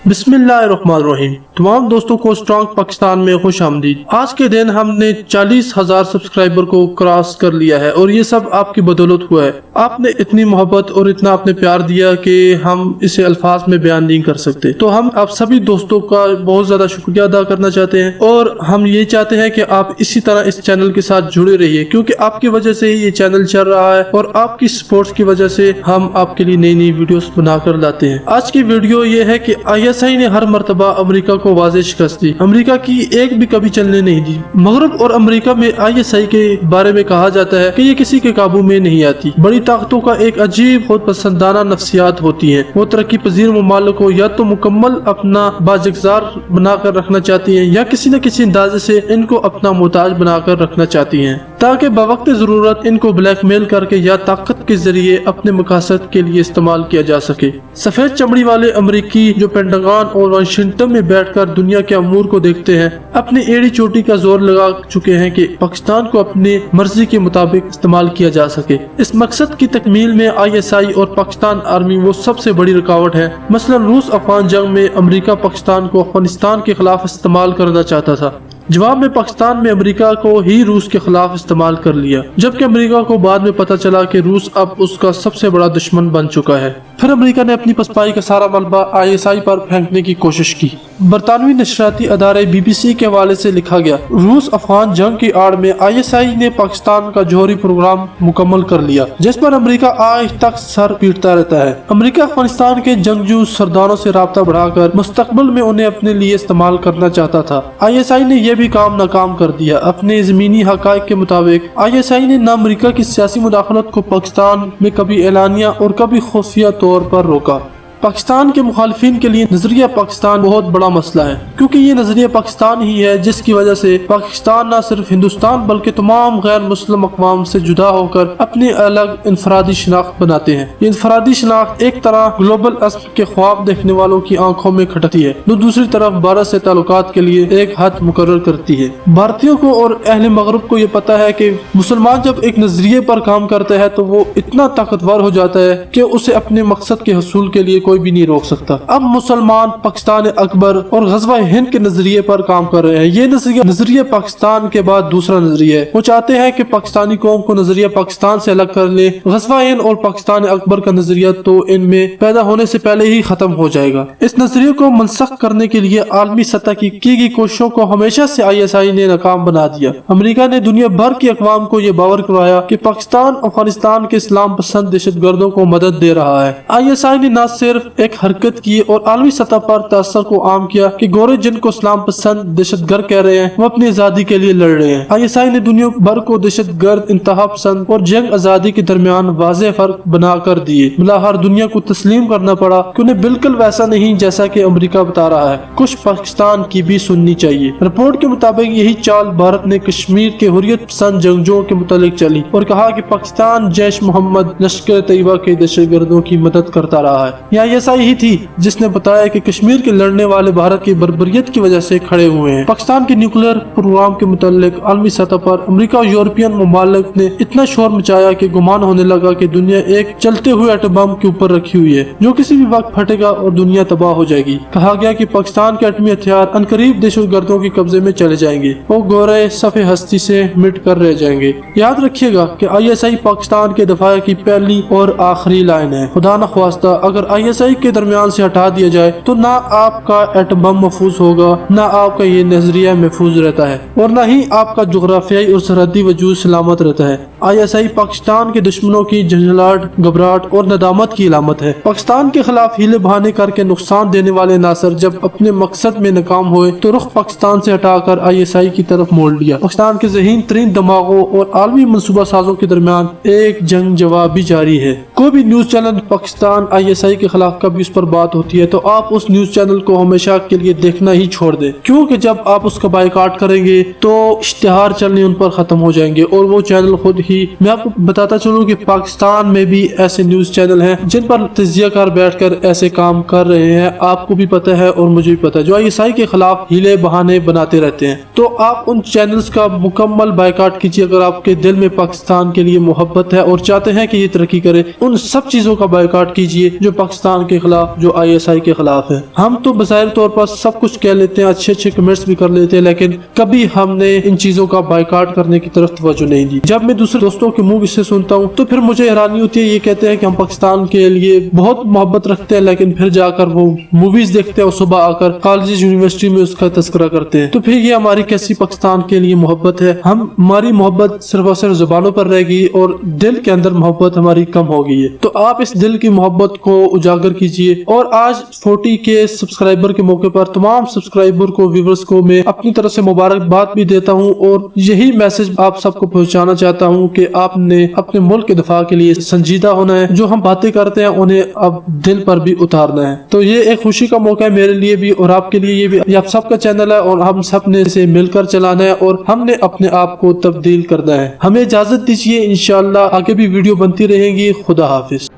بسم اللہ الرحمن الرحیم۔ تمام دوستوں کو اسٹرانگ پاکستان میں خوش آمدید۔ آج کے دن ہم نے 40,000 سبسکرائبر کو کراس کر لیا ہے اور یہ سب آپ کی بدولت ہوا ہے۔ آپ نے اتنی محبت اور اتنا اپنے پیار دیا کہ ہم اسے الفاظ میں بیان نہیں کر سکتے۔ تو ہم آپ سبھی دوستوں کا بہت زیادہ شکریہ ادا کرنا چاہتے ہیں اور ہم یہ چاہتے ہیں کہ آپ اسی طرح اس چینل کے ساتھ جڑے رہیے، کیونکہ آپ کی وجہ سے ہی یہ چینل چل رہا ہے اور آپ کی سپورٹس کی وجہ سے ہم آپ کے لیے نئی نئی ویڈیوز بنا کر لاتے ہیں۔ آج کی ویڈیو یہ ہے کہ ISI نے ہر مرتبہ امریکہ کو واضح شکست دی، امریکہ کی ایک بھی کبھی چلنے نہیں دی۔ مغرب اور امریکہ میں ISI کے بارے میں کہا جاتا ہے کہ یہ کسی کے قابو میں نہیں آتی۔ بڑی طاقتوں کا ایک عجیب خود پسندانہ نفسیات ہوتی ہیں۔ وہ ترقی پذیر ممالک کو یا تو مکمل اپنا باجگزار بنا کر رکھنا چاہتی ہیں یا کسی نہ کسی اندازے سے ان کو اپنا محتاج بنا کر رکھنا چاہتی ہیں تاکہ بوقت ضرورت ان کو بلیک میل کر کے یا طاقت کے ذریعے اپنے مقاصد کے لیے استعمال کیا جا سکے۔ سفید چمڑی والے امریکی جو پینٹاگون اور واشنگٹن میں بیٹھ کر دنیا کے امور کو دیکھتے ہیں، اپنی ایڑی چوٹی کا زور لگا چکے ہیں کہ پاکستان کو اپنی مرضی کے مطابق استعمال کیا جا سکے۔ اس مقصد کی تکمیل میں ISI اور پاکستان آرمی وہ سب سے بڑی رکاوٹ ہے۔ مثلا روس افغان جنگ میں امریکہ پاکستان کو افغانستان کے خلاف استعمال کرنا چاہتا تھا، جواب میں پاکستان میں امریکہ کو ہی روس کے خلاف استعمال کر لیا، جبکہ امریکہ کو بعد میں پتہ چلا کہ روس اب اس کا سب سے بڑا دشمن بن چکا ہے۔ پھر امریکہ نے اپنی پسپائی کا سارا ملبہ ISI پر پھینکنے کی کوشش کی۔ برطانوی نشریاتی ادارے BBC کے حوالے سے لکھا گیا، روس افغان جنگ کی آڑ میں ISI نے پاکستان کا جوہری پروگرام مکمل کر لیا، جس پر امریکہ آج تک سر پیٹتا رہتا ہے۔ امریکہ افغانستان کے جنگجو سرداروں سے رابطہ بڑھا کر مستقبل میں انہیں اپنے لیے استعمال کرنا چاہتا تھا۔ ISI نے یہ بھی کام ناکام کر دیا۔ اپنے زمینی حقائق کے مطابق ISI نے نہ امریکہ کی سیاسی مداخلت کو پاکستان میں کبھی اعلانیہ اور کبھی خفیہ طور پر روکا۔ پاکستان کے مخالفین کے لیے نظریہ پاکستان بہت بڑا مسئلہ ہے، کیونکہ یہ نظریہ پاکستان ہی ہے جس کی وجہ سے پاکستان نہ صرف ہندوستان بلکہ تمام غیر مسلم اقوام سے جدا ہو کر اپنی الگ انفرادی شناخت بناتے ہیں۔ یہ انفرادی شناخت ایک طرح گلوبل عصب کے خواب دیکھنے والوں کی آنکھوں میں کھٹتی ہے، جو دوسری طرف بھارت سے تعلقات کے لیے ایک حد مقرر کرتی ہے۔ بھارتیوں کو اور اہل مغرب کو یہ پتہ ہے کہ مسلمان جب ایک نظریے پر کام کرتا ہے تو وہ اتنا طاقتور ہو جاتا ہے کہ اسے اپنے مقصد کے حصول کے لیے کوئی بھی نہیں روک سکتا۔ اب مسلمان پاکستان اکبر اور غزوہ ہند کے نظریے پر کام کر رہے ہیں۔ یہ نظریہ پاکستان کے بعد دوسرا نظریہ ہے۔ وہ چاہتے ہیں کہ پاکستانی قوم کو نظریہ پاکستان سے الگ کر لے۔ غزوہ ہند اور پاکستان اکبر کا نظریہ تو ان میں پیدا ہونے سے پہلے ہی ختم ہو جائے گا۔ اس نظریے کو منسخ کرنے کے لیے عالمی سطح کی گئی کوششوں کو ہمیشہ سے ISI نے ناکام بنا دیا۔ امریکہ نے دنیا بھر کی اقوام کو یہ باور کروایا کہ پاکستان افغانستان کے اسلام پسند دہشت گردوں کو مدد دے رہا ہے۔ ISI نے نہ صرف ایک حرکت کی اور عالمی سطح پر تاثر کو عام کیا کہ گورے جن کو اسلام پسند دہشت گرد کہہ رہے ہیں وہ اپنی آزادی کے لیے لڑ رہے ہیں۔ ISI نے دنیا بھر کو دہشت گرد، انتہا پسند اور جنگ آزادی کے درمیان واضح فرق بنا کر دیے۔ ہر دنیا کو تسلیم کرنا پڑا کہ انہیں بالکل ویسا نہیں جیسا کہ امریکہ بتا رہا ہے۔ کچھ پاکستان کی بھی سننی چاہیے۔ رپورٹ کے مطابق یہی چال بھارت نے کشمیر کے حریت پسند جنگجوؤں کے متعلق چلی اور کہا کہ پاکستان جیش محمد لشکر طیبہ کے دہشت گردوں کی مدد کرتا رہا ہے۔ ISI ہی تھی جس نے بتایا کہ کشمیر کے لڑنے والے بھارت کی بربریت کی وجہ سے کھڑے ہوئے ہیں۔ پاکستان کے نیوکلیئر پروگرام کے متعلق عالمی سطح پر امریکہ اور یورپین ممالک نے اتنا شور مچایا کہ گمان ہونے لگا کہ دنیا ایک چلتے ہوئے ایٹم بم کے اوپر رکھی ہوئی ہے جو کسی بھی وقت پھٹے گا اور دنیا تباہ ہو جائے گی۔ کہا گیا کہ پاکستان کے ایٹمی ہتھیار عنقریب دہشت گردوں کے قبضے میں چلے جائیں گے اور گورے صفحہ ہستی سے مٹ کر رہ جائیں گے۔ یاد رکھیے گا کہ ISI پاکستان کے دفاع کی پہلی اور آخری لائن ہے۔ خدا نخواستہ اگر ISI کے درمیان سے ہٹا دیا جائے تو نہ آپ کا ایٹم بم محفوظ ہوگا، نہ آپ کا یہ نظریہ محفوظ رہتا ہے اور نہ ہی آپ کا جغرافیائی اور سرحدی وجود سلامت رہتا ہے۔ ISI پاکستان کے دشمنوں کی جھنجھلاہٹ، گھبراہٹ اور ندامت کی علامت ہے۔ پاکستان کے خلاف ہیلے بہانے کر کے نقصان دینے والے عناصر جب اپنے مقصد میں ناکام ہوئے تو رخ پاکستان سے ہٹا کر ISI کی طرف موڑ لیا۔ پاکستان کے ذہین ترین دماغوں اور عالمی منصوبہ سازوں کے درمیان ایک جنگ جوابی جاری ہے۔ کوئی بھی نیوز چینل پاکستان ISI کے خلاف کبھی اس پر بات ہوتی ہے تو آپ اس نیوز چینل کو ہمیشہ کے لیے دیکھنا ہی چھوڑ دیں، کیونکہ جب آپ اس کا بائیکاٹ کریں گے تو اشتہار چلنے ان پر ختم ہو جائیں گے اور وہ چینل خود ہی۔ میں آپ کو بتاتا چلوں کہ پاکستان میں بھی ایسے نیوز چینل ہیں جن پر تجزیہ کار بیٹھ کر ایسے کام کر رہے ہیں، آپ کو بھی پتہ ہے اور مجھے بھی پتہ ہے، جو ISI کے خلاف ہیلے بہانے بناتے رہتے ہیں۔ تو آپ ان چینلز کا مکمل بائیکاٹ کیجیے اگر آپ کے دل میں پاکستان کے لیے محبت ہے اور چاہتے ہیں کہ یہ ترقی کرے۔ ان سب چیزوں کا بائیکاٹ کیجیے جو پاکستان پاکستان کے خلاف جو ISI کے خلاف ہے. ہم تو بظاہر طور پر سب کچھ کہہ لیتے ہیں, اچھے کمنٹس بھی کر لیتے ہیں, لیکن کبھی ہم نے ان چیزوں کا بائیکاٹ کرنے کی طرف توجہ نہیں دی. جب میں دوسرے دوستوں کے منہ سے سنتا ہوں تو پھر مجھے حیرانی ہوتی ہے. یہ کہتے ہیں کہ ہم پاکستان کے لیے بہت محبت رکھتے ہیں, لیکن پھر جا کر وہ موویز دیکھتے ہیں اور صبح آ کر کالج یونیورسٹی میں اس کا تذکرہ کرتے ہیں. تو پھر یہ ہماری کیسی پاکستان کے لیے محبت ہے؟ ہماری محبت صرف اور صرف زبانوں پر رہ گئی اور دل کے اندر محبت ہماری کم ہو گئی ہے. تو آپ اس دل کی محبت کو اجاگر کیجئے. اور آج 40 کے سبسکرائبر کے موقع پر تمام سبسکرائبر کو, ویورز کو میں اپنی طرف سے مبارکباد بھی دیتا ہوں, اور یہی میسج آپ سب کو پہنچانا چاہتا ہوں کہ آپ نے اپنے ملک کے دفاع کے لیے سنجیدہ ہونا ہے. جو ہم باتیں کرتے ہیں انہیں اب دل پر بھی اتارنا ہے. تو یہ ایک خوشی کا موقع ہے میرے لیے بھی اور آپ کے لیے. یہ بھی یہ آپ سب کا چینل ہے اور ہم سب نے اسے مل کر چلانا ہے اور ہم نے اپنے آپ کو تبدیل کرنا ہے. ہمیں اجازت دیجیے, انشاءاللہ آگے بھی ویڈیو بنتی رہیں گی. خدا حافظ.